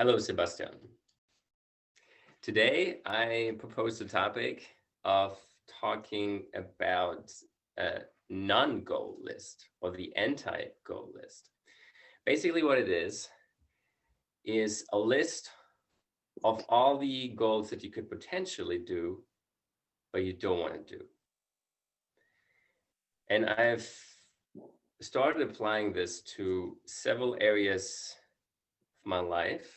Hello, Sebastian. Today, I propose the topic of talking about a non-goal list or the anti-goal list. Basically, what it is a list of all the goals that you could potentially do, but you don't want to do. And I've started applying this to several areas of my life.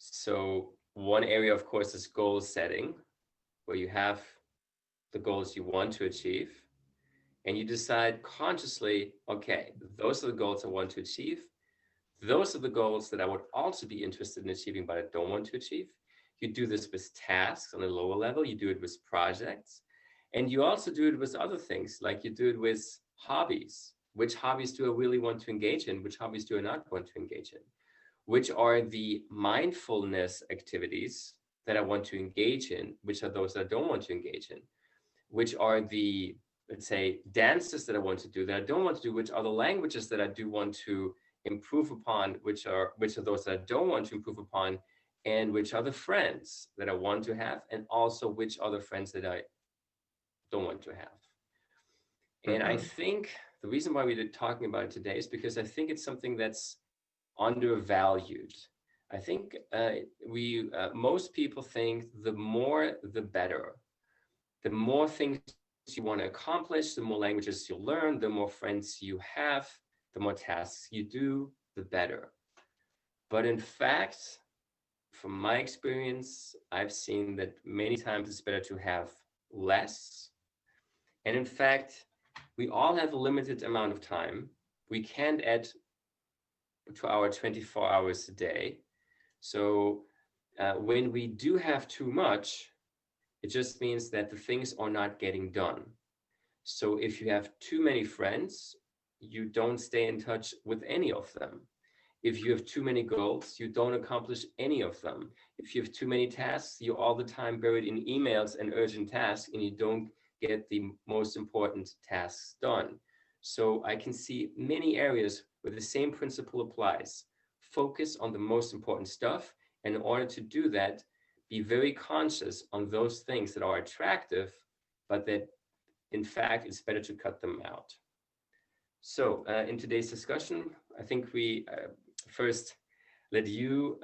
So one area, of course, is goal setting, where you have the goals you want to achieve, and you decide consciously, okay, those are the goals I want to achieve. Those are the goals that I would also be interested in achieving, but I don't want to achieve. You do this with tasks on a lower level, you do it with projects, and you also do it with other things, like you do it with hobbies. Which hobbies do I really want to engage in? Which hobbies do I not want to engage in? Which are the mindfulness activities that I want to engage in? Which are those that I don't want to engage in? Which are the, let's say, dances that I want to do that I don't want to do? Which are the languages that I do want to improve upon? Which are those that I don't want to improve upon? And which are the friends that I want to have? And also which are the friends that I don't want to have? And I think the reason why we're talking about it today is because I think it's something that's undervalued. I think most people think the more the better. The more things you want to accomplish, the more languages you learn, the more friends you have, the more tasks you do, the better. But in fact, from my experience, I've seen that many times it's better to have less. And in fact, we all have a limited amount of time. We can't add to our 24 hours a day. So when we do have too much, it just means that the things are not getting done. So if you have too many friends, you don't stay in touch with any of them. If you have too many goals, you don't accomplish any of them. If you have too many tasks, you're all the time buried in emails and urgent tasks, and you don't get the most important tasks done. So I can see many areas where the same principle applies. Focus on the most important stuff. And in order to do that, be very conscious on those things that are attractive, but that in fact, it's better to cut them out. So in today's discussion, I think we first let you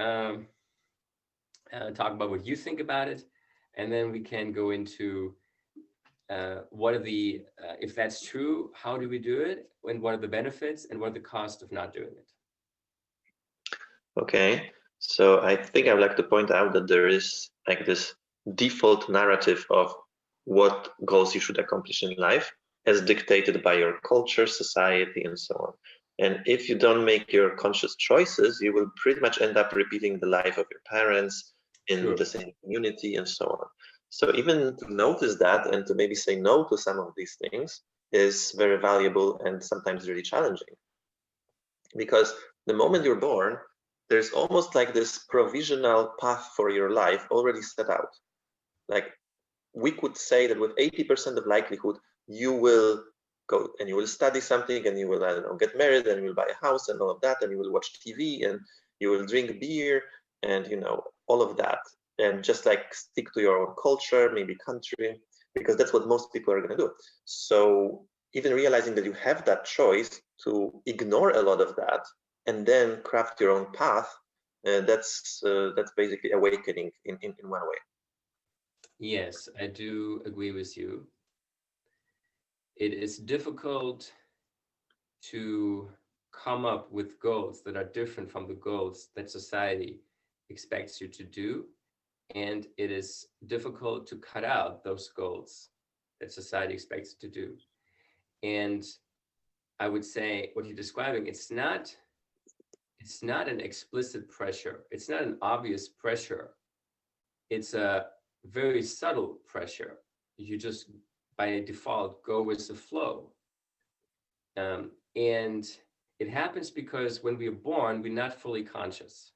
talk about what you think about it, and then we can go into what are the, if that's true, how do we do it, and what are the benefits, and what are the costs of not doing it? Okay, so I think I would like to point out that there is like this default narrative of what goals you should accomplish in life as dictated by your culture, society, and so on. And if you don't make your conscious choices, you will pretty much end up repeating the life of your parents in the same community and so on. So even to notice that and to maybe say no to some of these things is very valuable and sometimes really challenging. Because the moment you're born, there's almost like this provisional path for your life already set out. Like we could say that with 80% of likelihood, you will go and you will study something and you will, I don't know, get married and you will buy a house and all of that, and you will watch TV and you will drink beer and, you know, all of that. And just like stick to your own culture, maybe country, because that's what most people are going to do. So even realizing that you have that choice to ignore a lot of that and then craft your own path, that's basically awakening in one way. Yes, I do agree with you. It is difficult to come up with goals that are different from the goals that society expects you to do. And it is difficult to cut out those goals that society expects you to do. And I would say what you're describing, it's not an explicit pressure. It's not an obvious pressure. It's a very subtle pressure. You just by default go with the flow. And it happens because when we're born, we're not fully conscious.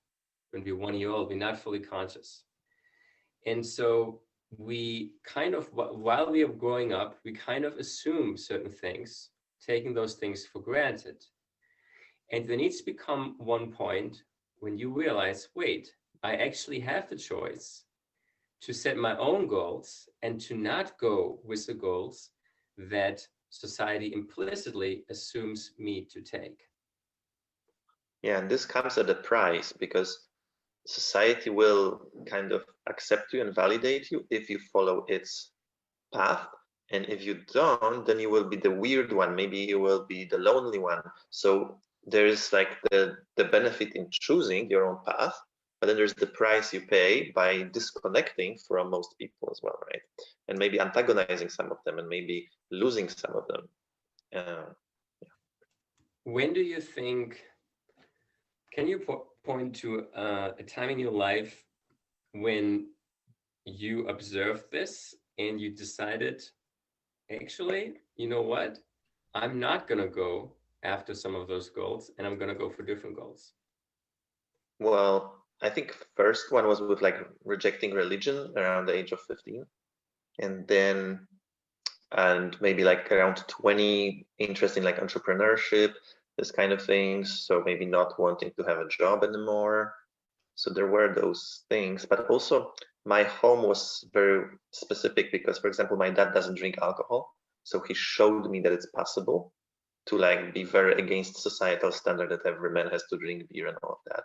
When we're 1 year old, we're not fully conscious. And so we kind of, while we are growing up, we kind of assume certain things, taking those things for granted. And there needs to become one point when you realize, wait, I actually have the choice to set my own goals and to not go with the goals that society implicitly assumes me to take. Yeah, and this comes at a price because society will kind of accept you and validate you if you follow its path. And if you don't, then you will be the weird one. Maybe you will be the lonely one. So there is like the benefit in choosing your own path, but then there's the price you pay by disconnecting from most people as well, right? And maybe antagonizing some of them and maybe losing some of them. Uh, When do you think, can you point to a time in your life when you observed this and you decided, actually, you know what? I'm not going to go after some of those goals and I'm going to go for different goals. well, I think first one was with like rejecting religion around the age of 15. And then and maybe like around 20 interest in like entrepreneurship, this kind of things. So maybe not wanting to have a job anymore. So there were those things, but also my home was very specific because, for example, my dad doesn't drink alcohol. So he showed me that it's possible to like be very against societal standard that every man has to drink beer and all of that.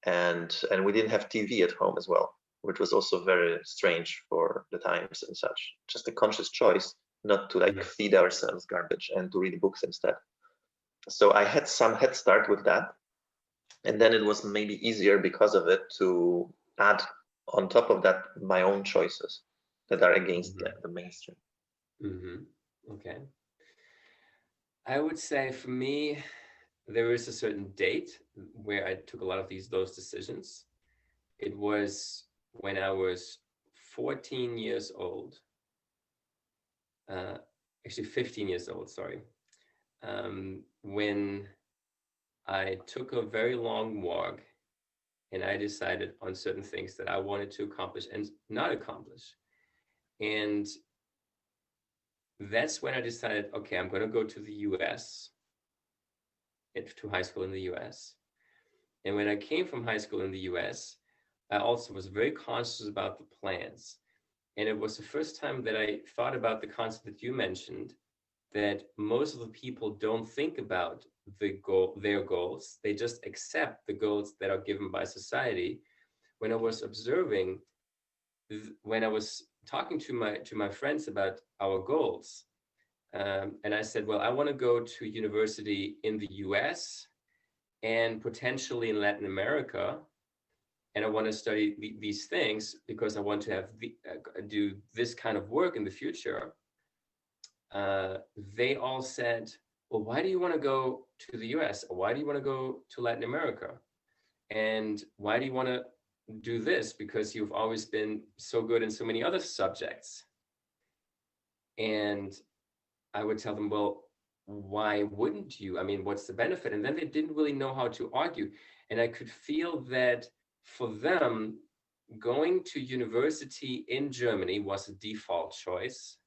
And we didn't have TV at home as well, which was also very strange for the times and such. Just a conscious choice not to like feed ourselves garbage and to read books instead. So I had some head start with that. And then it was maybe easier because of it to add on top of that my own choices that are against the mainstream. Okay. I would say for me, there is a certain date where I took a lot of those decisions. It was when I was 14 years old, actually 15 years old, sorry, when I took a very long walk and I decided on certain things that I wanted to accomplish and not accomplish. And that's when I decided, okay, I'm going to go to the US, to high school in the US. And when I came from high school in the US, I also was very conscious about the plans. And it was the first time that I thought about the concept that you mentioned, that most of the people don't think about their goals. They just accept the goals that are given by society. When I was observing, when I was talking to my friends about our goals, and I said, well, I want to go to university in the US and potentially in Latin America. And I want to study these things because I want to have do this kind of work in the future. They all said, well, why do you want to go to the US? Or why do you want to go to Latin America? And why do you want to do this? Because you've always been so good in so many other subjects. And I would tell them, well, why wouldn't you? I mean, what's the benefit? And then they didn't really know how to argue. And I could feel that for them, going to university in Germany was a default choice.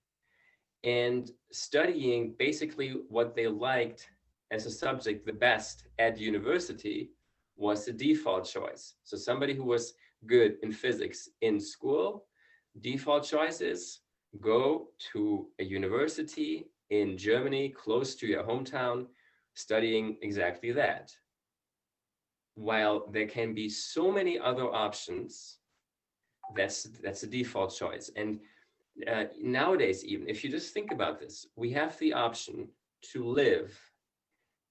And studying basically what they liked as a subject the best at university was the default choice. So somebody who was good in physics in school, default choice is go to a university in Germany, close to your hometown, studying exactly that. While there can be so many other options, that's a default choice. And nowadays, even if you just think about this, we have the option to live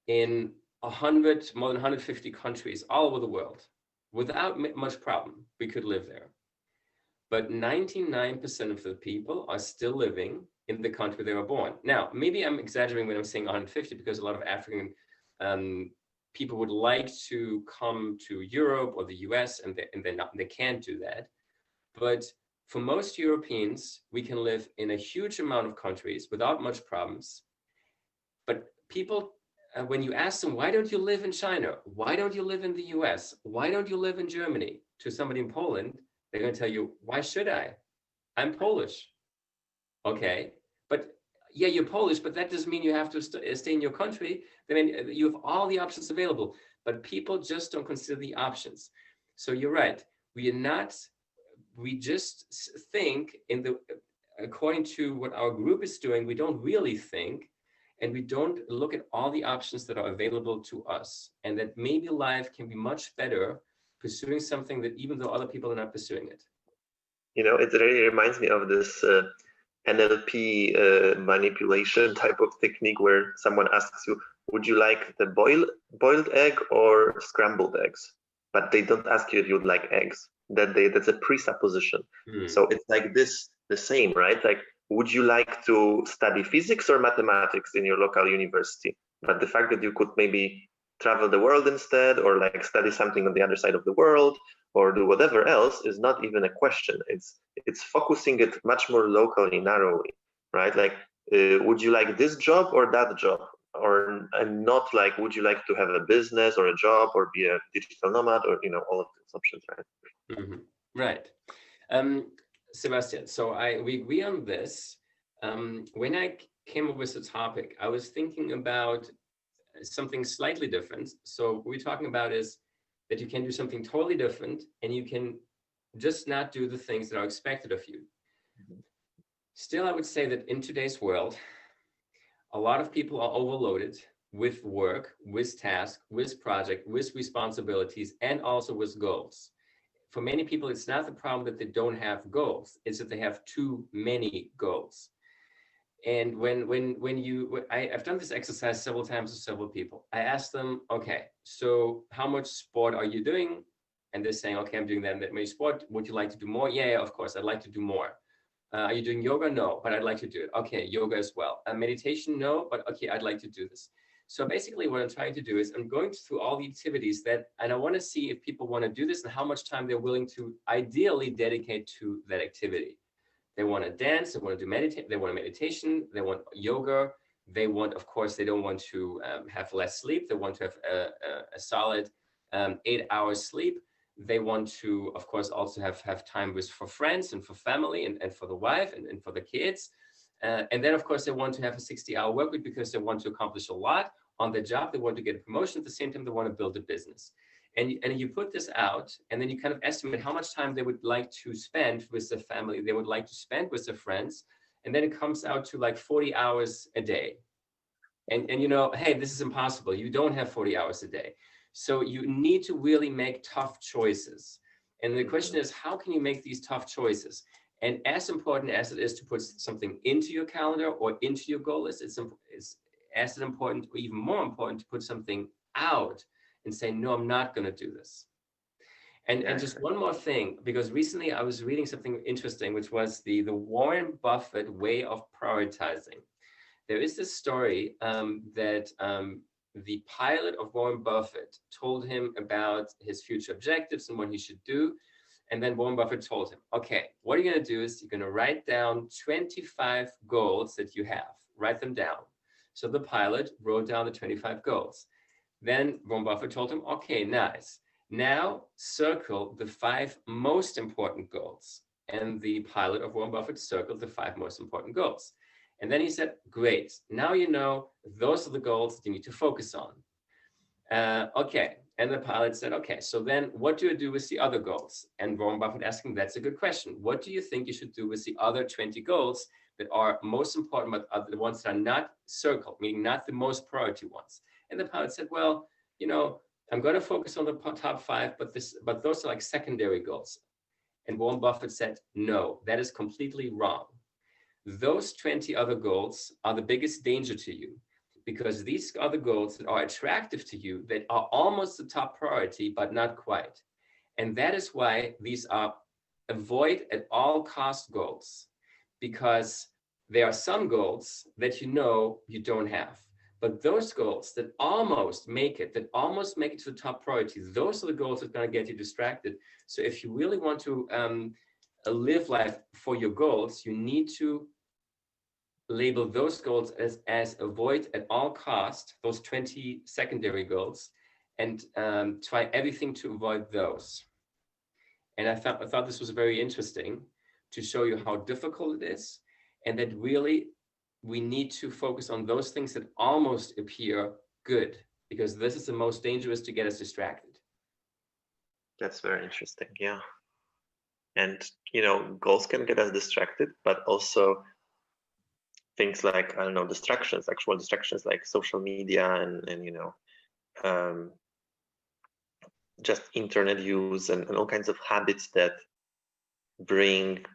in more than 150 countries all over the world without much problem. We could live there. But 99% of the people are still living in the country they were born. Now, maybe I'm exaggerating when I'm saying 150 because a lot of African people would like to come to Europe or the US and they can't do that. But for most Europeans, we can live in a huge amount of countries without much problems. But people, when you ask them, why don't you live in China? Why don't you live in the US? Why don't you live in Germany? To somebody in Poland, they're going to tell you, why should I? I'm Polish. Okay, but yeah, you're Polish, but that doesn't mean you have to stay in your country. I mean, you have all the options available. but people just don't consider the options. So you're right. We just think according to what our group is doing, we don't really think, and we don't look at all the options that are available to us, and that maybe life can be much better pursuing something that even though other people are not pursuing it. It really reminds me of this NLP manipulation type of technique where someone asks you, would you like the boiled egg or scrambled eggs? But they don't ask you if you'd like eggs. That's a presupposition. So it's like this, the same, right? Like, would you like to study physics or mathematics in your local university? But the fact that you could maybe travel the world instead, or like study something on the other side of the world, or do whatever else, is not even a question. It's focusing it much more locally, narrowly, right? Like, would you like this job or that job? And not like, would you like to have a business or a job or be a digital nomad, or all of these options, right? Mm-hmm. Right. Sebastian, so we agree on this. When I came up with the topic, I was thinking about something slightly different. So what we're talking about is that you can do something totally different, and you can just not do the things that are expected of you. Mm-hmm. Still, I would say that in today's world, a lot of people are overloaded with work, with tasks, with project, with responsibilities, and also with goals. For many people, it's not the problem that they don't have goals, it's that they have too many goals. And I've done this exercise several times with several people. I asked them, okay, so how much sport are you doing? And they're saying, okay, I'm doing that many sport. Would you like to do more? Yeah, of course, I'd like to do more. Are you doing yoga? No, but I'd like to do it. Okay, yoga as well. Meditation? No, but okay, I'd like to do this. So basically what I'm trying to do is I'm going through all the activities and I want to see if people want to do this and how much time they're willing to ideally dedicate to that activity. They want to dance, they want to do meditation, they want yoga, they want, of course, they don't want to have less sleep, they want to have a solid 8 hours sleep. They want to, of course, also have time for friends and for family and for the wife and for the kids. And then, of course, they want to have a 60-hour work week because they want to accomplish a lot on their job. They want to get a promotion. At the same time, they want to build a business. And you put this out, and then you kind of estimate how much time they would like to spend with the family, they would like to spend with their friends. And then it comes out to like 40 hours a day. And hey, this is impossible. You don't have 40 hours a day. So you need to really make tough choices. And the question is, how can you make these tough choices? And as important as it is to put something into your calendar or into your goal list, it's as important or even more important to put something out and say, no, I'm not going to do this. And just one more thing, because recently I was reading something interesting, which was the Warren Buffett way of prioritizing. There is this story that the pilot of Warren Buffett told him about his future objectives and what he should do. And then Warren Buffett told him, okay, what you're going to do is you're going to write down 25 goals that you have. Write them down. So the pilot wrote down the 25 goals. Then Warren Buffett told him, okay, nice. Now circle the 5 most important goals. And the pilot of Warren Buffett circled the 5 most important goals. And then he said, great, now you know those are the goals that you need to focus on. Okay. And the pilot said, okay, so then what do you do with the other goals? And Warren Buffett asking, that's a good question. What do you think you should do with the other 20 goals that are most important, but are the ones that are not circled, meaning not the most priority ones? And the pilot said, well, I'm going to focus on the top 5, but those are like secondary goals. And Warren Buffett said, no, that is completely wrong. Those 20 other goals are the biggest danger to you, because these are the goals that are attractive to you, that are almost the top priority, but not quite. And that is why these are avoid at all cost goals, because there are some goals that you don't have. But those goals that almost make it to the top priority, those are the goals that are going to get you distracted. So if you really want to live life for your goals, you need to label those goals as avoid at all cost, those 20 secondary goals, and try everything to avoid those. And I thought this was very interesting to show you how difficult it is, and that really we need to focus on those things that almost appear good, because this is the most dangerous to get us distracted. That's very interesting. Yeah. And, goals can get us distracted, but also things like, I don't know, distractions, actual distractions like social media and um, just internet use and all kinds of habits that bring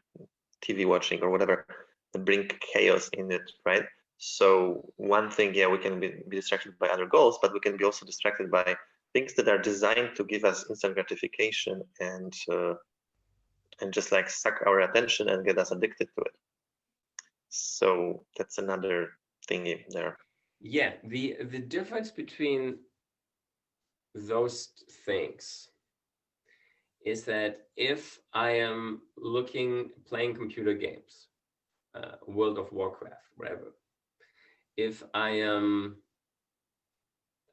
TV watching or whatever, that bring chaos in it, right? So one thing, yeah, we can be distracted by other goals, but we can be also distracted by things that are designed to give us instant gratification and just like suck our attention and get us addicted to it. So that's another thingy there. Yeah, the difference between those things is that if I am playing computer games, World of Warcraft, whatever, if I am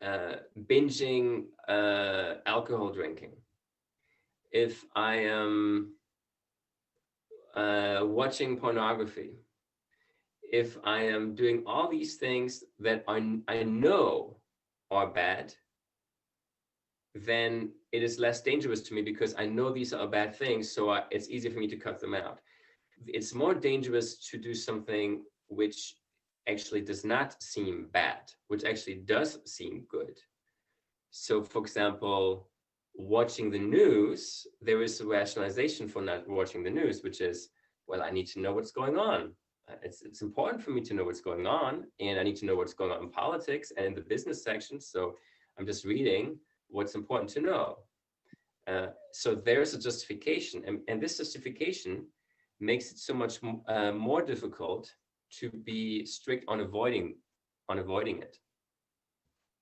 binging alcohol drinking, if I am watching pornography, if I am doing all these things that I know are bad, then it is less dangerous to me because I know these are bad things, so it's easier for me to cut them out. It's more dangerous to do something which actually does not seem bad, which actually does seem good. So, for example, watching the news, there is a rationalization for not watching the news, which is, well, I need to know what's going on. It's important for me to know what's going on, and I need to know what's going on in politics and in the business section. So I'm just reading what's important to know. So there's a justification, and this justification makes it so much more difficult to be strict on avoiding it.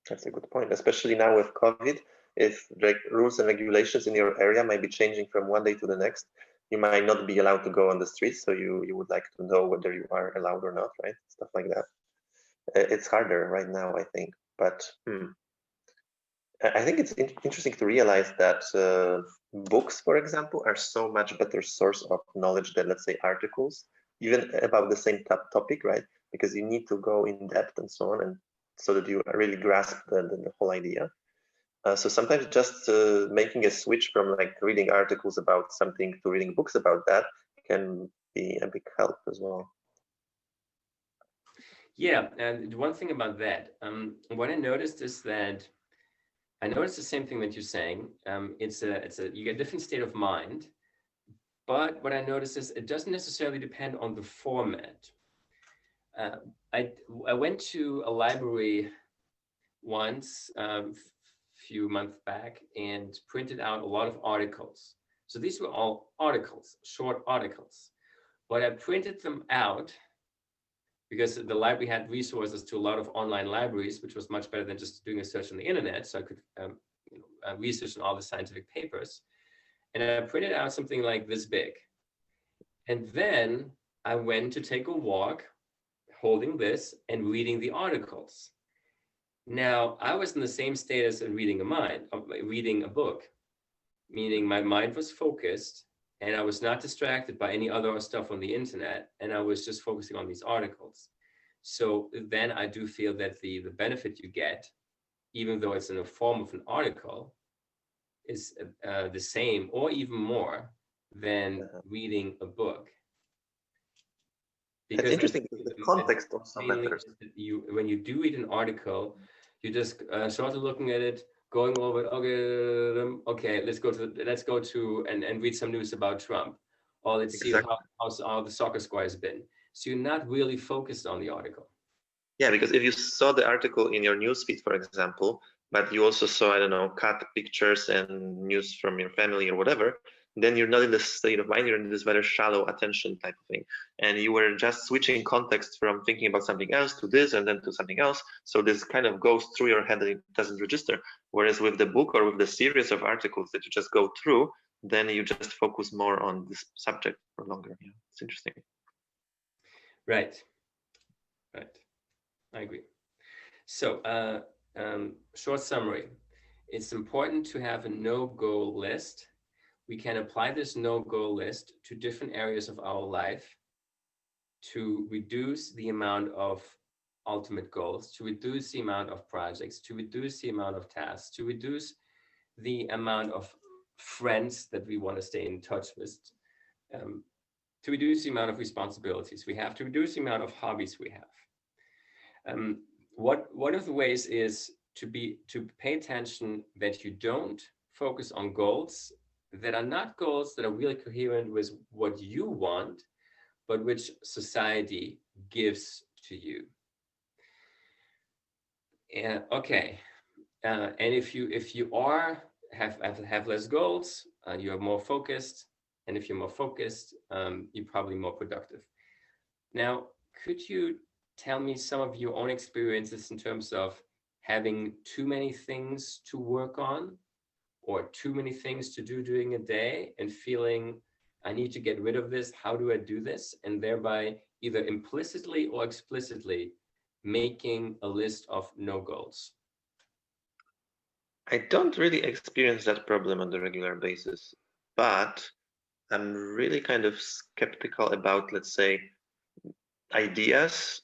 That's a good point, especially now with COVID. If like rules and regulations in your area might be changing from one day to the next, you might not be allowed to go on the streets. So you would like to know whether you are allowed or not, right? Stuff like that. It's harder right now, I think. But I think it's interesting to realize that books, for example, are so much better source of knowledge than, let's say, articles, even about the same topic, right? Because you need to go in depth and so on, and so that you really grasp the whole idea. So sometimes just making a switch from like reading articles about something to reading books about that can be a big help as well. Yeah, and one thing about that, what I noticed is that I noticed the same thing that you're saying. You get a different state of mind, but what I noticed is it doesn't necessarily depend on the format. Uh, I went to a library once, few months back, and printed out a lot of articles. So these were all articles, short articles, but I printed them out because the library had resources to a lot of online libraries, which was much better than just doing a search on the internet. So I could research on all the scientific papers. And I printed out something like this big. And then I went to take a walk holding this and reading the articles. Now, I was in the same state as reading a book, meaning my mind was focused and I was not distracted by any other stuff on the internet, and I was just focusing on these articles. So then I do feel that the benefit you get, even though it's in the form of an article, is the same or even more than reading a book. Because it's interesting because the context also matters. When you do read an article, you just start looking at it, going over it. Okay, let's go to and read some news about Trump, or let's see how the soccer score has been. So you're not really focused on the article. Yeah, because if you saw the article in your newsfeed, for example, but you also saw, I don't know, cat pictures and news from your family or whatever, then you're not in the state of mind, you're in this very shallow attention type of thing. And you were just switching context from thinking about something else to this and then to something else. So this kind of goes through your head and it doesn't register. Whereas with the book or with the series of articles that you just go through, then you just focus more on this subject for longer. Yeah, it's interesting. Right. I agree. So, short summary. It's important to have a no-go list. We can apply this no-go list to different areas of our life to reduce the amount of ultimate goals, to reduce the amount of projects, to reduce the amount of tasks, to reduce the amount of friends that we want to stay in touch with, to reduce the amount of responsibilities we have, to reduce the amount of hobbies we have. One of the ways is to pay attention that you don't focus on goals that are not goals that are really coherent with what you want, but which society gives to you. And okay, and if you have less goals, you are more focused, and if you're more focused, you're probably more productive. Now, could you tell me some of your own experiences in terms of having too many things to work on, or too many things to do during a day, and feeling I need to get rid of this? How do I do this? And thereby either implicitly or explicitly making a list of no goals. I don't really experience that problem on a regular basis, but I'm really kind of skeptical about, let's say, ideas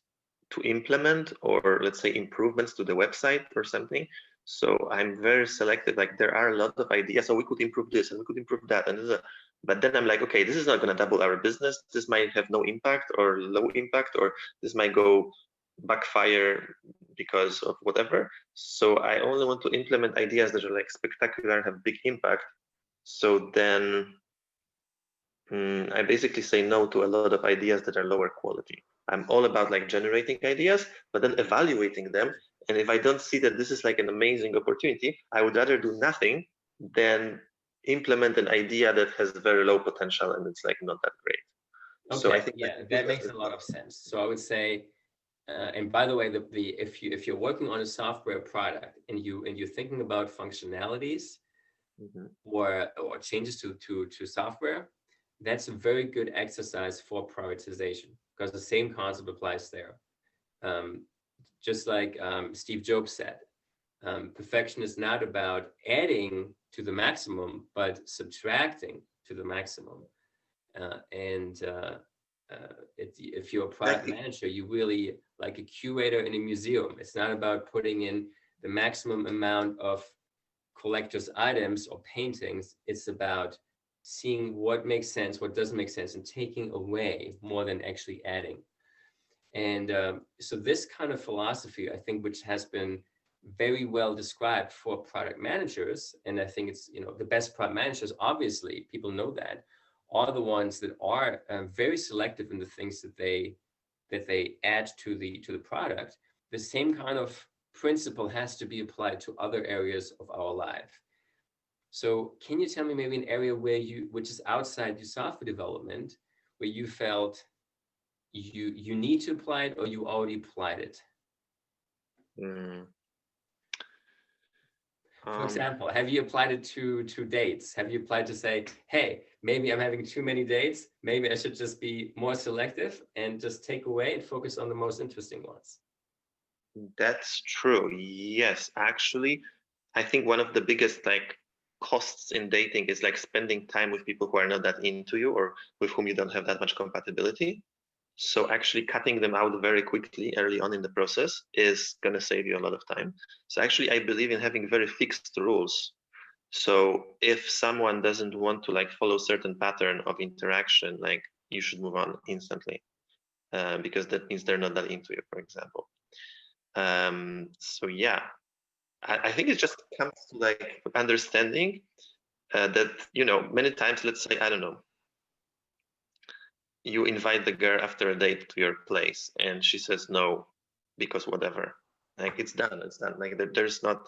to implement, or let's say improvements to the website or something. So I'm very selective. Like, there are a lot of ideas. So we could improve this and we could improve that. But then I'm like, okay, this is not going to double our business. This might have no impact or low impact, or this might go backfire because of whatever. So I only want to implement ideas that are like spectacular, have big impact. So then I basically say no to a lot of ideas that are lower quality. I'm all about like generating ideas, but then evaluating them. And if I don't see that this is like an amazing opportunity, I would rather do nothing than implement an idea that has very low potential and it's like not that great. Okay, so I think that makes a lot of sense. So I would say, and by the way, if you're working on a software product and you're thinking about functionalities or changes to software, that's a very good exercise for prioritization, because the same concept applies there. Just like Steve Jobs said, perfection is not about adding to the maximum, but subtracting to the maximum. If you're a product manager, you really like a curator in a museum. It's not about putting in the maximum amount of collector's items or paintings. It's about seeing what makes sense, what doesn't make sense, and taking away more than actually adding. And so this kind of philosophy, I think, which has been very well described for product managers, and I think it's, the best product managers, obviously, people know that, are the ones that are very selective in the things that they add to the product. The same kind of principle has to be applied to other areas of our life. So can you tell me maybe an area which is outside your software development, where you felt you need to apply it, or you already applied it? For example, have you applied it to dates? Have you applied to say, hey, maybe I'm having too many dates. Maybe I should just be more selective and just take away and focus on the most interesting ones? That's true. Yes, actually, I think one of the biggest costs in dating is like spending time with people who are not that into you, or with whom you don't have that much compatibility. So actually cutting them out very quickly early on in the process is going to save you a lot of time. So actually, I believe in having very fixed rules. So if someone doesn't want to follow certain pattern of interaction, you should move on instantly, because that means they're not that into you, for example. So yeah, I think it just comes to understanding that, many times, let's say, I don't know, you invite the girl after a date to your place and she says no because whatever. It's done. There's not,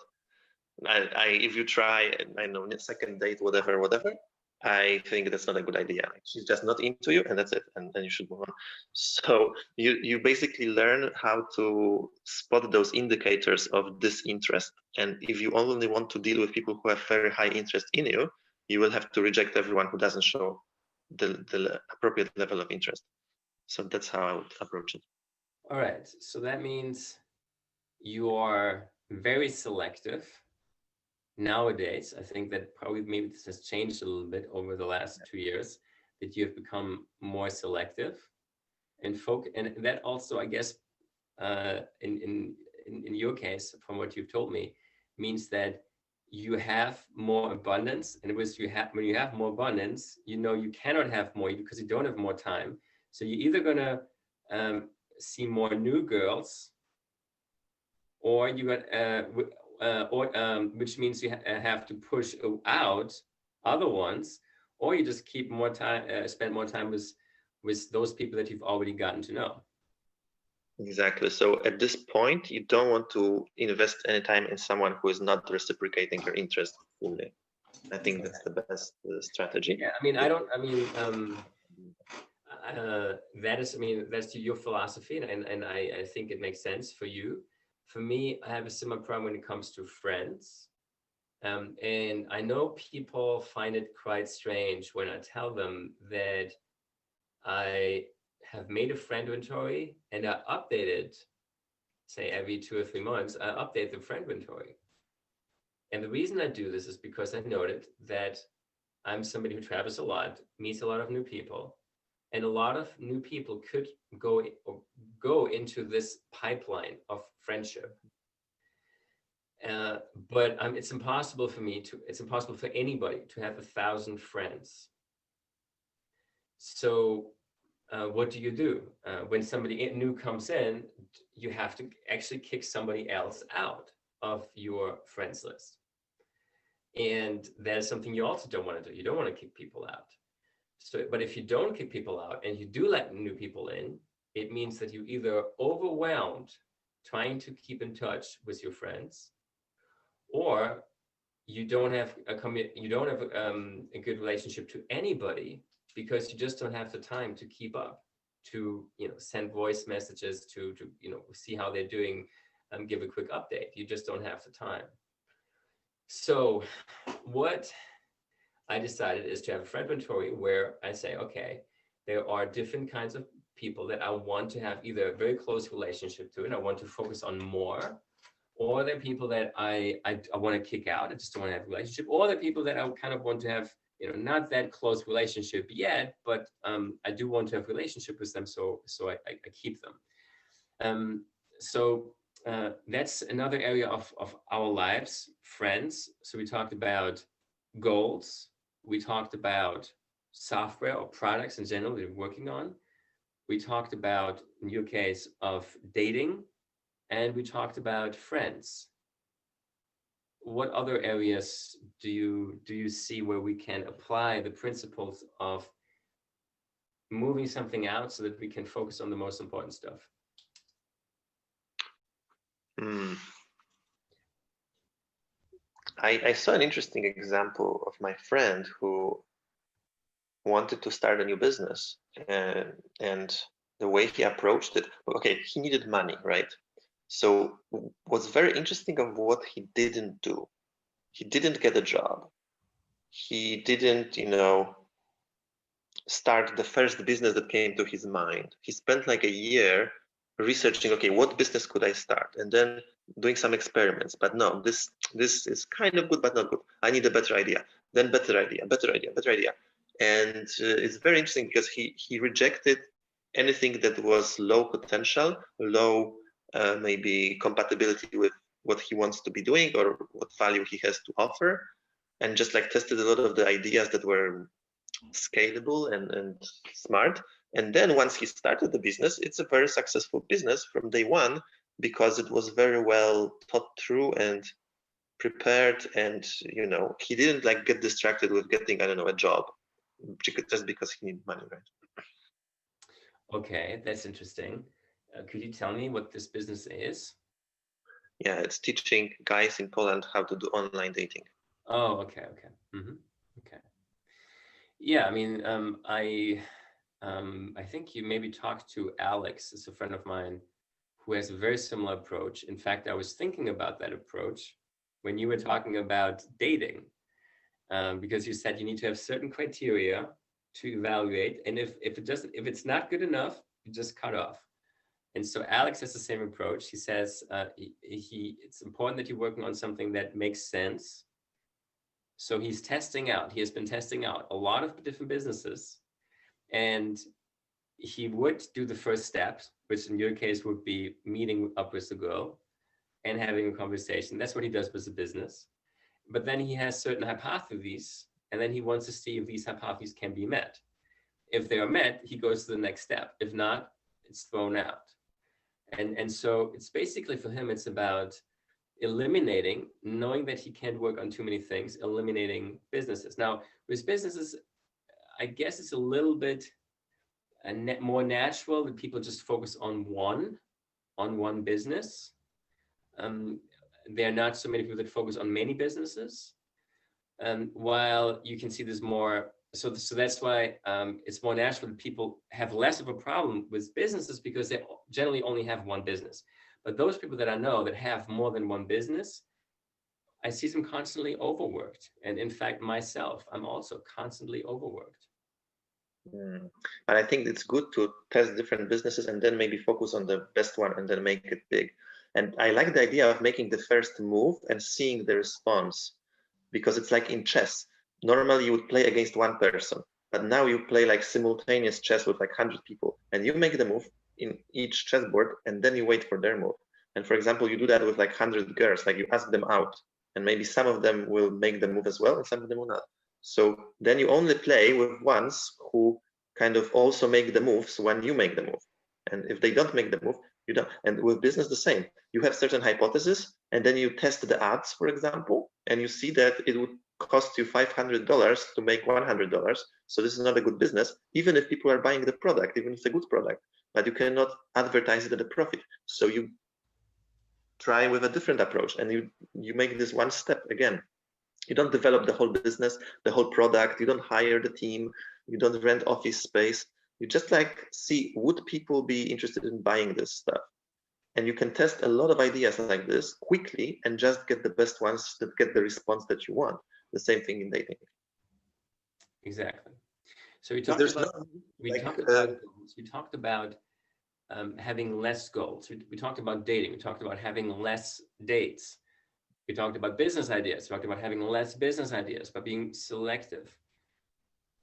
if you try, I know, second date, whatever, I think that's not a good idea. She's just not into you, and that's it, and then you should move on. So you basically learn how to spot those indicators of disinterest, and if you only want to deal with people who have very high interest in you, you will have to reject everyone who doesn't show the appropriate level of interest. So that's how I would approach it. All right, so that means you are very selective. Nowadays, I think that probably maybe this has changed a little bit over the last 2 years, that you have become more selective and that also, I guess, in your case, from what you've told me, means that you have more abundance, and it was when you have more abundance, you know you cannot have more because you don't have more time. So you're either gonna see more new girls, or you got which means you have to push out other ones, or you just keep more time, spend more time with those people that you've already gotten to know. Exactly. So at this point, you don't want to invest any time in someone who is not reciprocating your interest fully. I think that's the best strategy. Yeah, that's your philosophy, and I think it makes sense for you. For me, I have a similar problem when it comes to friends. And I know people find it quite strange when I tell them that I have made a friend inventory and I update it, say every 2 or 3 months, I update the friend inventory. And the reason I do this is because I noted that I'm somebody who travels a lot, meets a lot of new people, and a lot of new people could go into this pipeline of friendship. But it's impossible for anybody to have 1,000 friends. So what do you do? When somebody new comes in, you have to actually kick somebody else out of your friends list. And that is something you also don't want to do. You don't want to kick people out. So, but if you don't kick people out and you do let new people in, it means that you either overwhelmed trying to keep in touch with your friends, or you don't have a good relationship to anybody because you just don't have the time to keep up, to send voice messages, to see how they're doing, give a quick update. You just don't have the time. So what I decided is to have a friend inventory where I say, okay, there are different kinds of people that I want to have either a very close relationship to and I want to focus on more, or they're people that I want to kick out. I just don't want to have a relationship, or they're people that I kind of want to have, not that close relationship yet, but I do want to have a relationship with them, so I keep them. So that's another area of our lives, friends. So we talked about goals. We talked about software or products in general that we're working on. We talked about, in your case, of dating, and we talked about friends. What other areas do you see where we can apply the principles of moving something out so that we can focus on the most important stuff? I saw an interesting example of my friend who wanted to start a new business, and the way he approached it, okay, he needed money, right? So what's very interesting of what he didn't do, he didn't get a job. He didn't, start the first business that came to his mind. He spent like a year researching, okay, what business could I start? And then doing some experiments. But no, this is kind of good, but not good. I need a better idea. Then better idea. And it's very interesting because he rejected anything that was low potential, low maybe compatibility with what he wants to be doing or what value he has to offer, and just like tested a lot of the ideas that were scalable and smart. And then once he started the business, it's a very successful business from day one because it was very well thought through and prepared. And he didn't like get distracted with getting, I don't know, a job just because he needed money, right? Okay, that's interesting. Could you tell me what this business is? Yeah, it's teaching guys in Poland how to do online dating. Oh, okay. Mm-hmm. Okay. Yeah, I mean, I think you maybe talked to Alex, is a friend of mine, who has a very similar approach. In fact, I was thinking about that approach when you were talking about dating, because you said you need to have certain criteria to evaluate, and if it's not good enough, you just cut off. And so Alex has the same approach. He says it's important that you're working on something that makes sense. So he has been testing out a lot of different businesses, and he would do the first steps, which in your case would be meeting up with the girl and having a conversation. That's what he does with the business. But then he has certain hypotheses, and then he wants to see if these hypotheses can be met. If they are met, he goes to the next step. If not, it's thrown out. And so it's basically for him, it's about eliminating, knowing that he can't work on too many things, eliminating businesses. Now, with businesses, I guess it's a little bit more natural that people just focus on one business. There are not so many people that focus on many businesses. While you can see there's more, so that's why it's more natural that people have less of a problem with businesses because they generally only have one business. But those people that I know that have more than one business, I see them constantly overworked. And in fact, myself, I'm also constantly overworked. But I think it's good to test different businesses and then maybe focus on the best one and then make it big. And I like the idea of making the first move and seeing the response, because it's like in chess. Normally you would play against one person, but now you play like simultaneous chess with like 100 people, and you make the move in each chessboard and then you wait for their move. And for example, you do that with like 100 girls, like you ask them out and maybe some of them will make the move as well and some of them will not. So then you only play with ones who kind of also make the moves when you make the move. And if they don't make the move, you don't. And with business, the same. You have certain hypotheses, and then you test the ads, for example, and you see that it would cost you $500 to make $100. So this is not a good business, even if people are buying the product, even if it's a good product, but you cannot advertise it at a profit. So you try with a different approach, and you make this one step again. You don't develop the whole business, the whole product. You don't hire the team. You don't rent office space. You just like see, would people be interested in buying this stuff? And you can test a lot of ideas like this quickly and just get the best ones that get the response that you want. The same thing in dating. Exactly. So we talked about having less goals. We talked about dating. We talked about having less dates. We talked about business ideas. We talked about having less business ideas, but being selective.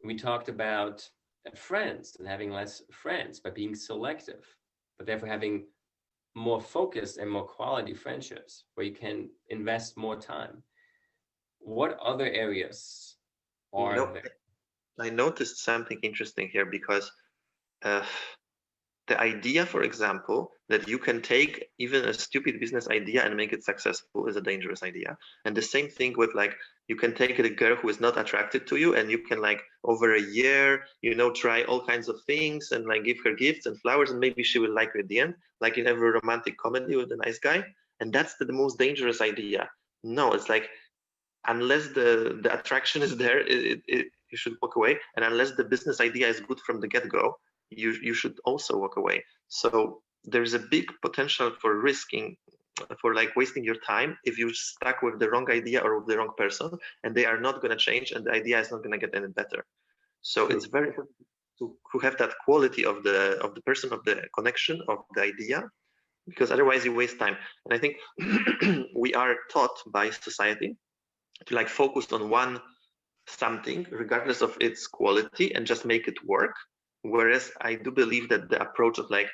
We talked about friends and having less friends, but being selective, but therefore having more focused and more quality friendships where you can invest more time. What other areas are there? I noticed something interesting here because the idea, for example, that you can take even a stupid business idea and make it successful is a dangerous idea. And the same thing with like, you can take a girl who is not attracted to you and you can like over a year, try all kinds of things and like give her gifts and flowers and maybe she will like you at the end, like in every romantic comedy with a nice guy. And that's the most dangerous idea. No, it's like, unless the attraction is there, you should walk away. And unless the business idea is good from the get-go, you should also walk away. So there's a big potential for risking, for like wasting your time if you're stuck with the wrong idea or with the wrong person, and they are not going to change and the idea is not going to get any better. So it's very important to have that quality of the person, of the connection, of the idea, because otherwise you waste time. And I think we are taught by society to like focus on one something regardless of its quality and just make it work. Whereas I do believe that the approach of like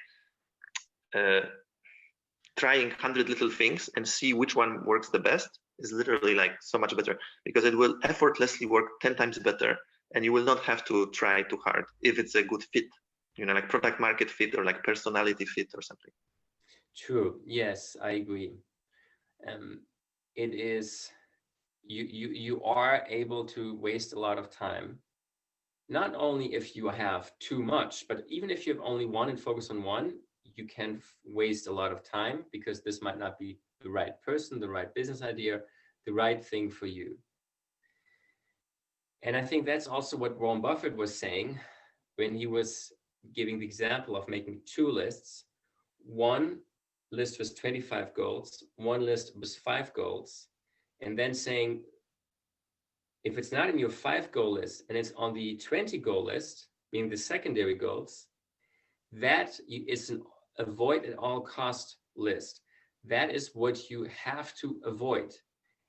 trying 100 little things and see which one works the best is literally like so much better, because it will effortlessly work 10 times better and you will not have to try too hard if it's a good fit, like product market fit or like personality fit or something. True. Yes, I agree. It is, you are able to waste a lot of time. Not only if you have too much, but even if you have only one and focus on one, you can waste a lot of time because this might not be the right person, the right business idea, the right thing for you. And I think that's also what Warren Buffett was saying when he was giving the example of making two lists. One list was 25 goals, one list was 5 goals, and then saying, if it's not in your 5 goal list and it's on the 20 goal list, meaning the secondary goals, that is an avoid at all cost list. That is what you have to avoid.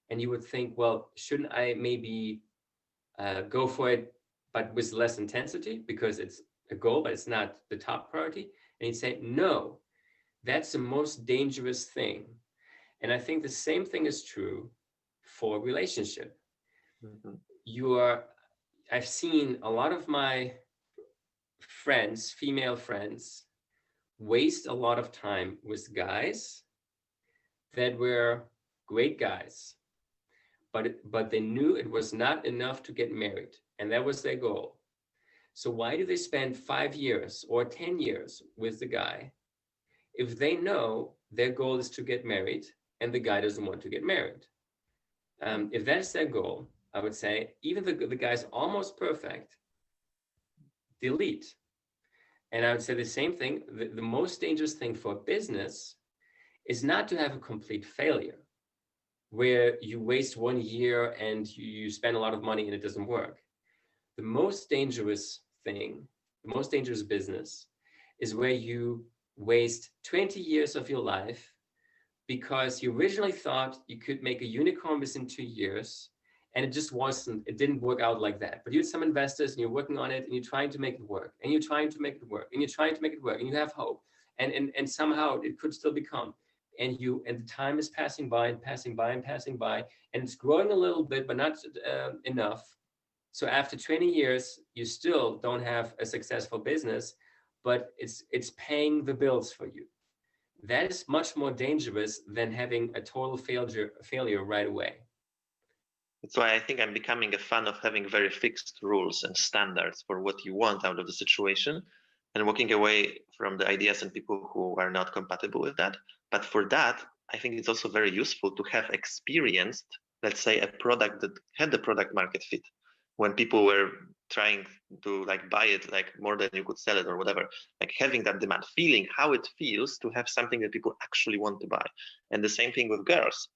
And you would think, well, shouldn't I maybe go for it, but with less intensity because it's a goal, but it's not the top priority? And he'd say, no, that's the most dangerous thing. And I think the same thing is true for relationship. I've seen a lot of my friends, female friends, waste a lot of time with guys that were great guys, but they knew it was not enough to get married, and that was their goal. So why do they spend 5 years or 10 years with the guy if they know their goal is to get married and the guy doesn't want to get married? If that's their goal, I would say even the guy's almost perfect, delete. And I would say the same thing. The most dangerous thing for business is not to have a complete failure where you waste 1 year and you spend a lot of money and it doesn't work. The most dangerous thing, the most dangerous business is where you waste 20 years of your life because you originally thought you could make a unicorn within 2 years, and it didn't work out like that. But you had some investors and you're working on it and you're trying to make it work and you're trying to make it work and you're trying to make it work and you have hope and somehow it could still become. And the time is passing by and passing by and passing by, and it's growing a little bit, but not enough. So after 20 years, you still don't have a successful business, but it's paying the bills for you. That is much more dangerous than having a total failure right away. That's why I think I'm becoming a fan of having very fixed rules and standards for what you want out of the situation, and walking away from the ideas and people who are not compatible with that. But for that, I think it's also very useful to have experienced, let's say, a product that had the product market fit. When people were trying to buy it more than you could sell it or whatever, having that demand, feeling how it feels to have something that people actually want to buy. And the same thing with girls.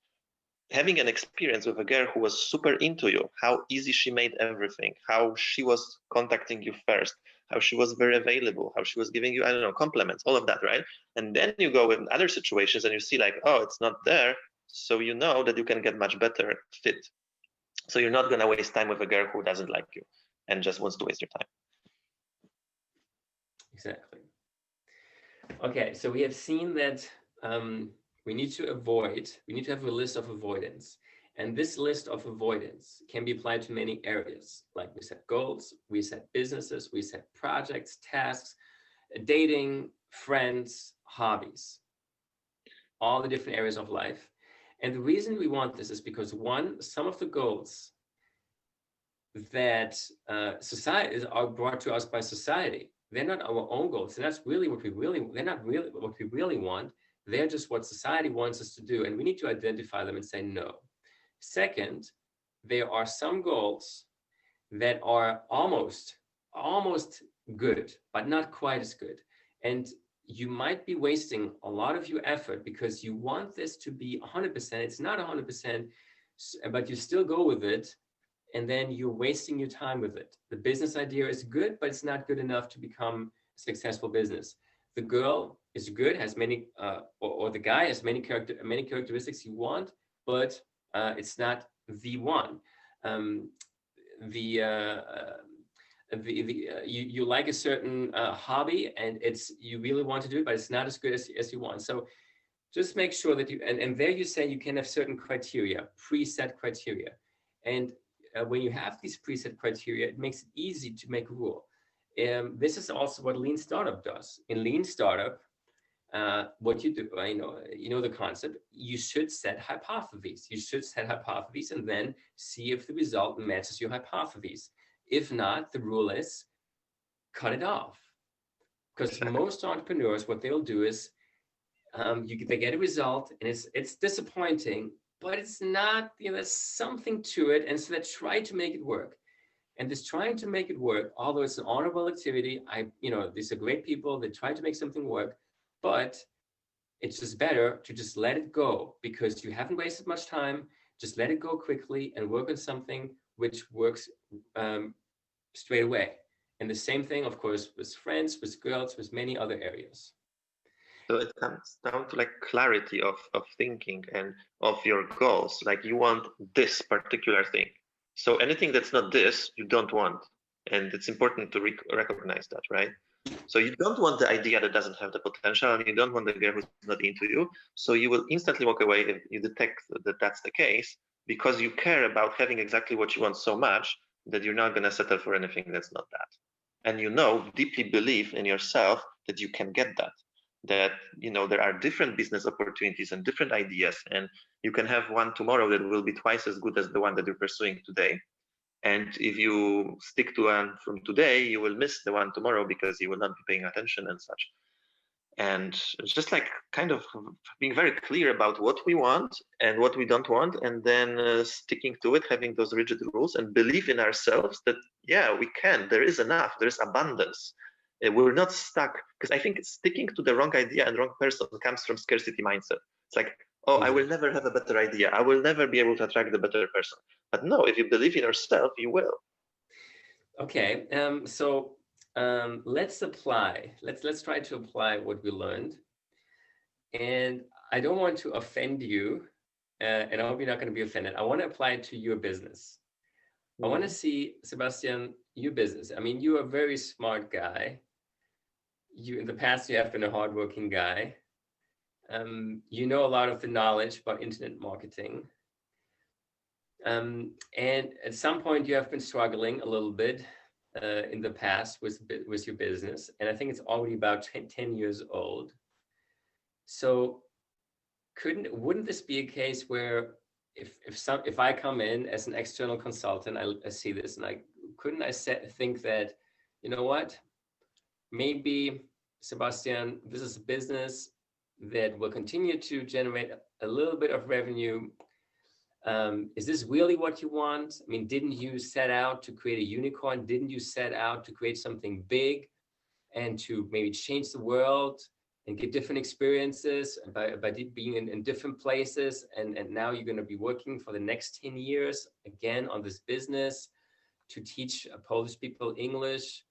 Having an experience with a girl who was super into you, how easy she made everything, how she was contacting you first, how she was very available, how she was giving you, compliments, all of that, right? And then you go with other situations and you see oh, it's not there. So you know that you can get much better fit. So you're not going to waste time with a girl who doesn't like you and just wants to waste your time. Exactly. Okay, so we have seen that we need to have a list of avoidance. And this list of avoidance can be applied to many areas. Like we set goals, we set businesses, we set projects, tasks, dating, friends, hobbies, all the different areas of life. And the reason we want this is because, one, some of the goals that society are brought to us by society, they're not our own goals. And that's really they're not really what we really want. They're just what society wants us to do. And we need to identify them and say no. Second, there are some goals that are almost good, but not quite as good. And you might be wasting a lot of your effort because you want this to be 100%. It's not 100%, but you still go with it. And then you're wasting your time with it. The business idea is good, but it's not good enough to become a successful business. The girl is good, has many, or the guy has many characteristics you want, but it's not the one. You like a certain hobby, and you really want to do it, but it's not as good as you want. So just make sure that and there you say you can have certain criteria, preset criteria, and when you have these preset criteria, it makes it easy to make a rule. This is also what Lean Startup does. In Lean Startup, what you do, you know the concept. You should set hypotheses. You should set hypotheses and then see if the result matches your hypotheses. If not, the rule is cut it off. Because most entrepreneurs, what they'll do is they get a result and it's disappointing, but it's not, there's something to it. And so they try to make it work. And this trying to make it work, although it's an honorable activity, these are great people, they try to make something work, but it's just better to just let it go because you haven't wasted much time. Just let it go quickly and work on something which works straight away. And the same thing, of course, with friends, with girls, with many other areas. So it comes down to clarity of thinking and of your goals. You want this particular thing. So anything that's not this, you don't want. And it's important to recognize that, right? So you don't want the idea that doesn't have the potential, and you don't want the girl who's not into you. So you will instantly walk away if you detect that that's the case, because you care about having exactly what you want so much that you're not going to settle for anything that's not that. And you know, deeply believe in yourself that you can get that. That, you know, there are different business opportunities and different ideas, and you can have one tomorrow that will be twice as good as the one that you're pursuing today. And if you stick to one from today, you will miss the one tomorrow because you will not be paying attention and such. And just like kind of being very clear about what we want and what we don't want, and then sticking to it, having those rigid rules and believe in ourselves that, yeah, we can, there is enough, there's abundance. We're not stuck, because I think sticking to the wrong idea and wrong person comes from scarcity mindset. It's like, oh, I will never have a better idea. I will never be able to attract the better person. But no, if you believe in yourself, you will. Okay, let's apply. Let's try to apply what we learned. And I don't want to offend you, and I hope you're not going to be offended. I want to apply it to your business. I want to see, Sebastian, your business. I mean, you're a very smart guy. You, in the past, you have been a hardworking guy. You know a lot of the knowledge about internet marketing. And at some point, you have been struggling a little bit in the past with your business. And I think it's already about 10 years old. So wouldn't this be a case where if I come in as an external consultant, I see this and think that, you know what, maybe, Sebastian, this is a business that will continue to generate a little bit of revenue. Is this really what you want? I mean, didn't you set out to create a unicorn? Didn't you set out to create something big and to maybe change the world and get different experiences by being in different places? And now you're going to be working for the next 10 years again on this business to teach Polish people English.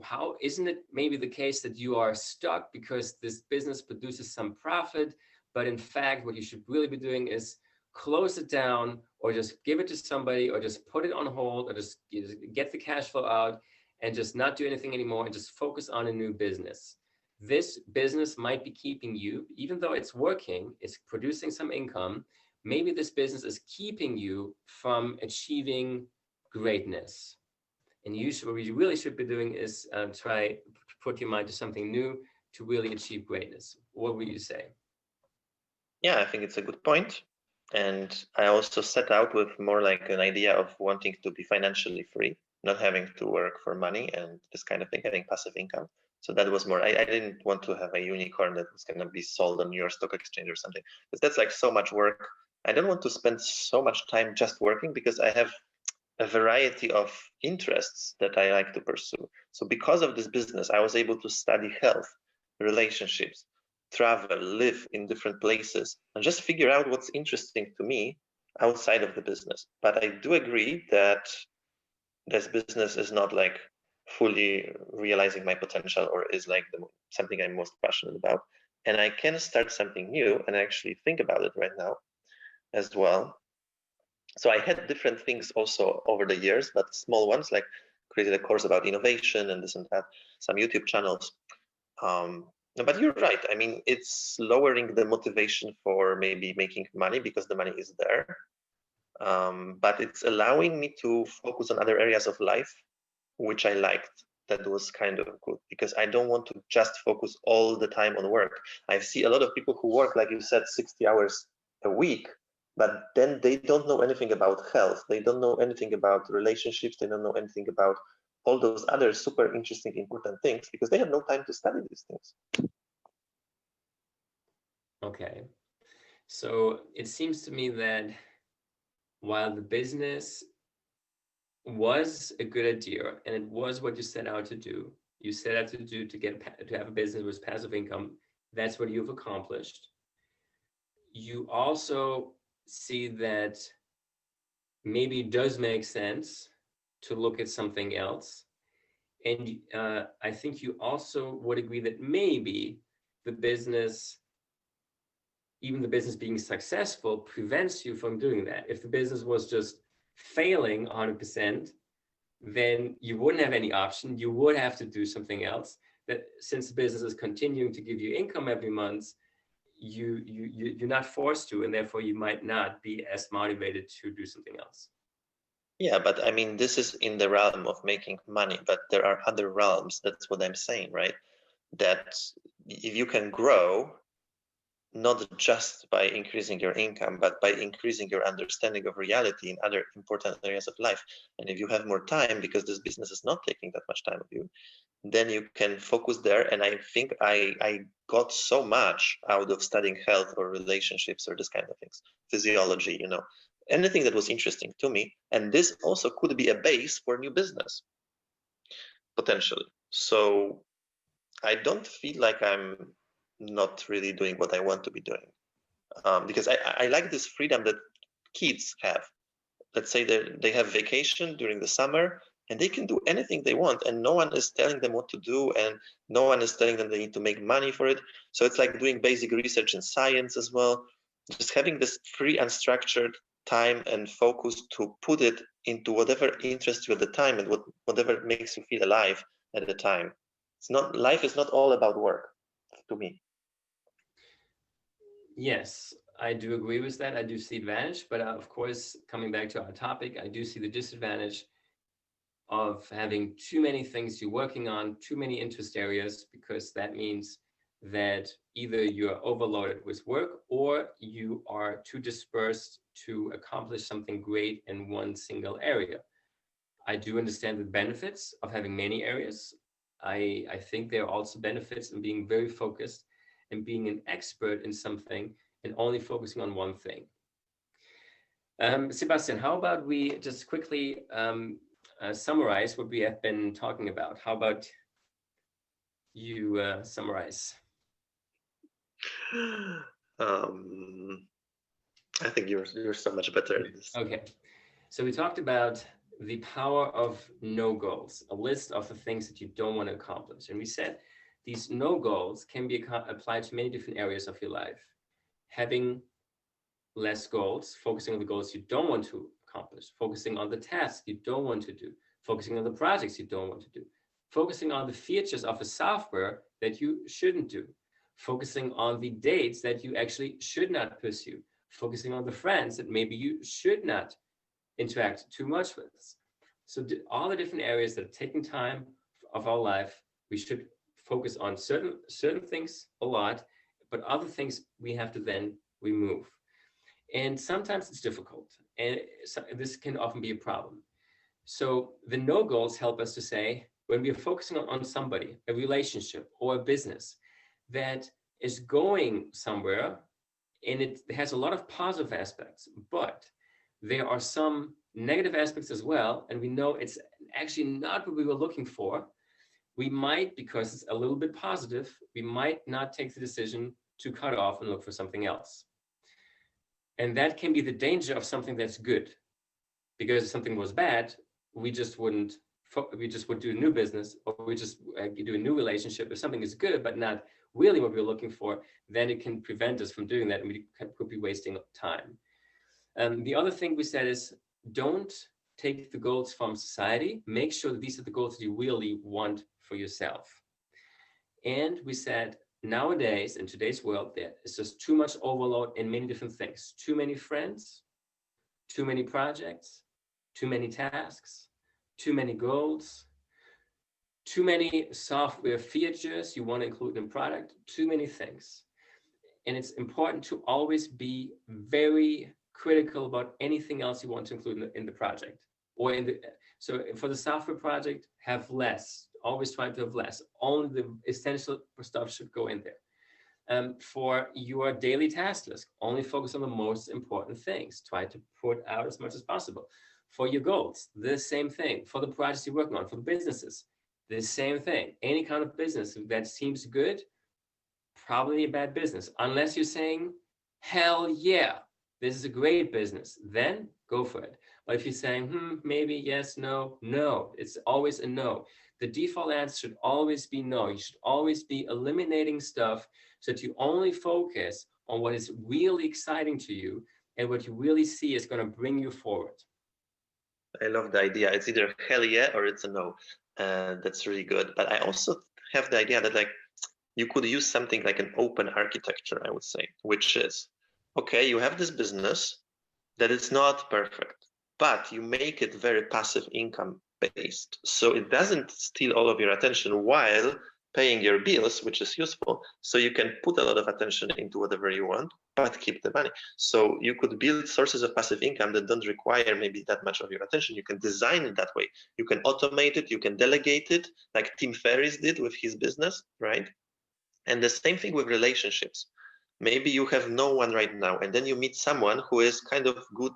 How isn't it maybe the case that you are stuck because this business produces some profit, but in fact, what you should really be doing is close it down, or just give it to somebody, or just put it on hold, or just get the cash flow out and just not do anything anymore and just focus on a new business? This business might be keeping you, even though it's working, it's producing some income. Maybe this business is keeping you from achieving greatness. And what you really should be doing is try to put your mind to something new to really achieve greatness. What would you say? Yeah, I think it's a good point. And I also set out with more like an idea of wanting to be financially free, not having to work for money and this kind of thing, having passive income. So that was more, I didn't want to have a unicorn that was going to be sold on New York Stock Exchange or something, because that's like so much work. I don't want to spend so much time just working, because I have a variety of interests that I like to pursue. So because of this business, I was able to study health, relationships, travel, live in different places, and just figure out what's interesting to me outside of the business. But I do agree that this business is not like fully realizing my potential, or is like something I'm most passionate about. And I can start something new and actually think about it right now as well. So I had different things also over the years, but small ones, like created a course about innovation and this and that, some YouTube channels. But you're right. I mean, it's lowering the motivation for maybe making money because the money is there. But it's allowing me to focus on other areas of life, which I liked. That was kind of good, because I don't want to just focus all the time on work. I see a lot of people who work, like you said, 60 hours a week, but then they don't know anything about health. They don't know anything about relationships. They don't know anything about all those other super interesting, important things, because they have no time to study these things. Okay. So it seems to me that while the business was a good idea and it was what you set out to do, you set out to do to have a business with passive income, that's what you've accomplished. You also see that maybe it does make sense to look at something else. And I think you also would agree that maybe the business, even the business being successful, prevents you from doing that. If the business was just failing 100%, then you wouldn't have any option. You would have to do something else. That since the business is continuing to give you income every month, you're not forced to, and therefore you might not be as motivated to do something else. Yeah, but I mean, this is in the realm of making money, but there are other realms. That's what I'm saying, right? That if you can grow, not just by increasing your income, but by increasing your understanding of reality in other important areas of life. And if you have more time, because this business is not taking that much time of you, then you can focus there. And I think I got so much out of studying health or relationships or this kind of things, physiology, anything that was interesting to me. And this also could be a base for new business, potentially. So I don't feel like I'm not really doing what I want to be doing. Because I like this freedom that kids have. Let's say they have vacation during the summer and they can do anything they want, and no one is telling them what to do, and no one is telling them they need to make money for it. So it's like doing basic research in science as well. Just having this free and structured time and focus to put it into whatever interests you at the time and whatever makes you feel alive at the time. Life is not all about work, to me. Yes, I do agree with that. I do see advantage, but of course, coming back to our topic, I do see the disadvantage of having too many things you're working on, too many interest areas, because that means that either you're overloaded with work or you are too dispersed to accomplish something great in one single area. I do understand the benefits of having many areas. I think there are also benefits in being very focused and being an expert in something and only focusing on one thing. Sebastian, how about we just quickly summarize what we have been talking about? How about you summarize? I think you're so much better at this. Okay, so we talked about the power of no goals, a list of the things that you don't want to accomplish. And we said these no goals can be applied to many different areas of your life. Having less goals, focusing on the goals you don't want to accomplish, focusing on the tasks you don't want to do, focusing on the projects you don't want to do, focusing on the features of a software that you shouldn't do, focusing on the dates that you actually should not pursue, focusing on the friends that maybe you should not interact too much with. So all the different areas that are taking time of our life, we should focus on certain things a lot, but other things we have to then remove. And sometimes it's difficult, and this can often be a problem. So the no goals help us to say, when we are focusing on somebody, a relationship or a business that is going somewhere, and it has a lot of positive aspects, but there are some negative aspects as well, and we know it's actually not what we were looking for, we might, because it's a little bit positive, we might not take the decision to cut off and look for something else. And that can be the danger of something that's good, because if something was bad, we just would do a new business, or we just do a new relationship. If something is good but not really what we're looking for, then it can prevent us from doing that, and we could be wasting time. The other thing we said is, don't take the goals from society. Make sure that these are the goals that you really want for yourself. And we said, nowadays, in today's world, there is just too much overload in many different things. Too many friends, too many projects, too many tasks, too many goals, too many software features you want to include in product, too many things. And it's important to always be very critical about anything else you want to include in the project. So for the software project, have less. Always try to have less. Only the essential stuff should go in there. For your daily task list, only focus on the most important things. Try to put out as much as possible. For your goals, the same thing. For the projects you're working on, for the businesses, the same thing. Any kind of business that seems good, probably a bad business. Unless you're saying, hell yeah, this is a great business, then go for it. But if you're saying, maybe, yes, no, it's always a no. The default answer should always be no. You should always be eliminating stuff so that you only focus on what is really exciting to you and what you really see is going to bring you forward. I love the idea. It's either hell yeah or it's a no. That's really good. But I also have the idea that like you could use something like an open architecture, I would say, which is okay, you have this business that is not perfect, but you make it very passive income based. So it doesn't steal all of your attention while paying your bills, which is useful. So you can put a lot of attention into whatever you want, but keep the money. So you could build sources of passive income that don't require maybe that much of your attention. You can design it that way. You can automate it, you can delegate it, like Tim Ferriss did with his business, right? And the same thing with relationships. Maybe you have no one right now, and then you meet someone who is kind of good,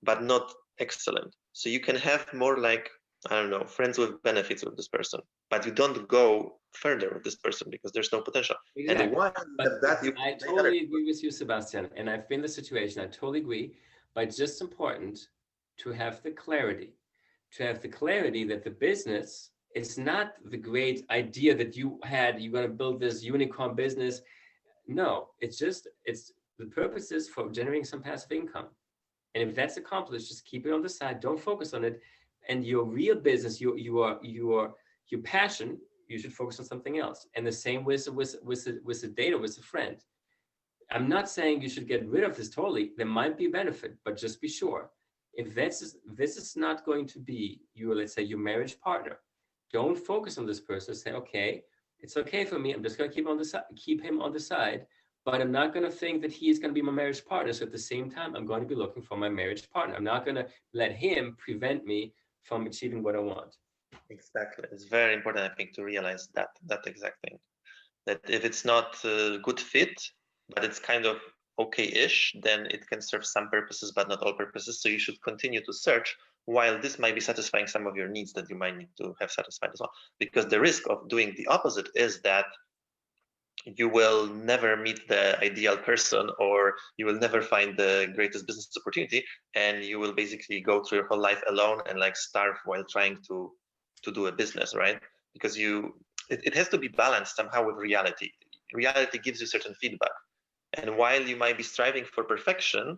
but not excellent. So you can have more like, I don't know, friends with benefits with this person, but you don't go further with this person because there's no potential. Exactly. And why that you I totally agree with you, Sebastian. And I've been in the situation, I totally agree. But it's just important to have the clarity, that the business is not the great idea that you had. You're going to build this unicorn business. No, it's the purpose is for generating some passive income. And if that's accomplished, just keep it on the side. Don't focus on it. And your real business, your passion, you should focus on something else. And the same with the date or with a friend. I'm not saying you should get rid of this totally. There might be a benefit, but just be sure. If this is not going to be your, let's say, your marriage partner, don't focus on this person. Say, okay, it's okay for me. I'm just going to keep him on the side, but I'm not going to think that he is going to be my marriage partner. So at the same time, I'm going to be looking for my marriage partner. I'm not going to let him prevent me from achieving what I want. Exactly. It's very important, I think, to realize that exact thing. That if it's not a good fit, but it's kind of okay-ish, then it can serve some purposes, but not all purposes. So you should continue to search while this might be satisfying some of your needs that you might need to have satisfied as well. Because the risk of doing the opposite is that you will never meet the ideal person, or you will never find the greatest business opportunity, and you will basically go through your whole life alone and like starve while trying to do a business, right? Because it has to be balanced somehow with reality. Reality gives you certain feedback, and while you might be striving for perfection,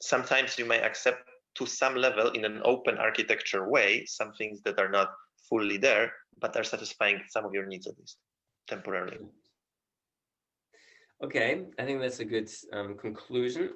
sometimes you may accept to some level in an open architecture way some things that are not fully there but are satisfying some of your needs, at least temporarily. Okay, I think that's a good conclusion.